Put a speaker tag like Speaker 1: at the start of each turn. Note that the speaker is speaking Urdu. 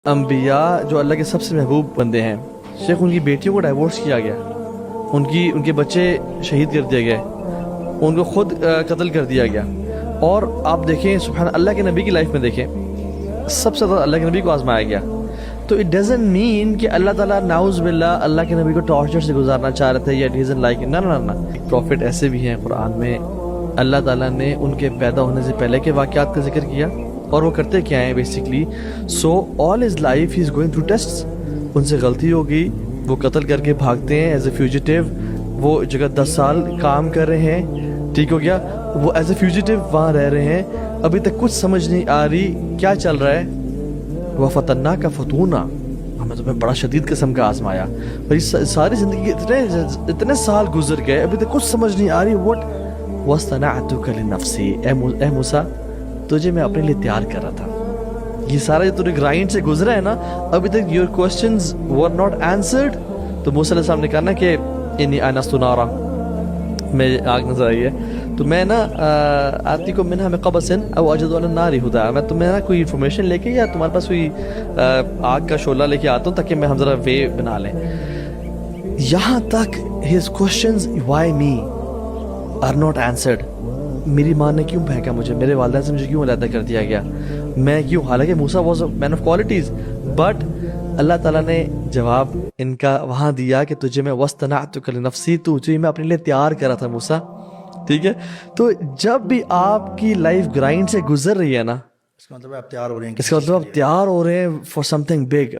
Speaker 1: انبیاء جو اللہ کے سب سے محبوب بندے ہیں، شیخ ان کی بیٹیوں کو ڈائیورس کیا گیا، ان کے بچے شہید کر دیے گئے، ان کو خود قتل کر دیا گیا. اور آپ دیکھیں سبحان اللہ کے نبی کی لائف میں دیکھیں سب سے زیادہ اللہ کے نبی کو آزمایا گیا. تو اٹ ڈزنٹ مین کہ اللہ تعالیٰ نعوذ باللہ اللہ کے نبی کو ٹارچر سے گزارنا چاہ رہے تھے یا ڈیزن لائک نہ. پروفٹ ایسے بھی ہیں قرآن میں اللہ تعالیٰ نے ان کے پیدا ہونے سے پہلے کے واقعات کا ذکر کیا، اور وہ کرتے کیا ہیں basically. So all his life he is going through tests. ان سے غلطی ہو گئی، وہ قتل کر کے بھاگتے ہیں ایز اے فیوجیٹیو. وہ جگہ 10 سال کام کر رہے ہیں، ٹھیک ہو گیا، وہ ایز اے فیوجیٹیو وہاں رہ رہے ہیں. ابھی تک کچھ سمجھ نہیں آ رہی کیا چل رہا ہے. وہ فتنا کا فتونہ، ہمیں تمہیں بڑا شدید قسم کا آزمایا. اور ساری زندگی اتنے سال گزر گئے، ابھی تک کچھ سمجھ نہیں آ رہی. وٹ واصطنعتک لنفسی، اے موسیٰ تجھے میں اپنے لیے تیار کر رہا تھا. یہ سارا جو تجھے گرائنڈ سے گزرا ہے نا، ابھی تک your questions were not answered. تو موسیٰ علیہ السلام نے کہا نا کہ انی آنست نارا، میں آگ نظر آئی ہے، تو میں نا آتی کو منہا میں قبس او اجد علی النار ہدا، میں تمہیں نا کوئی انفارمیشن لے کے یا تمہارے پاس کوئی آگ کا شعلہ لے کے آتا ہوں تاکہ میں ہم ذرا وے بنا لیں. یہاں تک his questions why me are not answered. میری ماں نے کیوں پھینکا مجھے، میرے والدین سے مجھے کیوں علیحدہ کر دیا گیا، میں کیوں، حالانکہ Musa was a man of qualities. But اللہ تعالیٰ نے جواب ان کا وہاں دیا کہ تجھے میں واصطنعتک لنفسی، تجھے میں اپنے لیے تیار کرا تھا موسیٰ. ٹھیک ہے، تو جب بھی آپ کی لائف گرائنڈ سے گزر رہی ہے نا،
Speaker 2: اس کا مطلب آپ تیار ہو رہے ہیں،
Speaker 1: اس کا مطلب آپ تیار ہو رہے ہیں فار سم تھنگ بگ.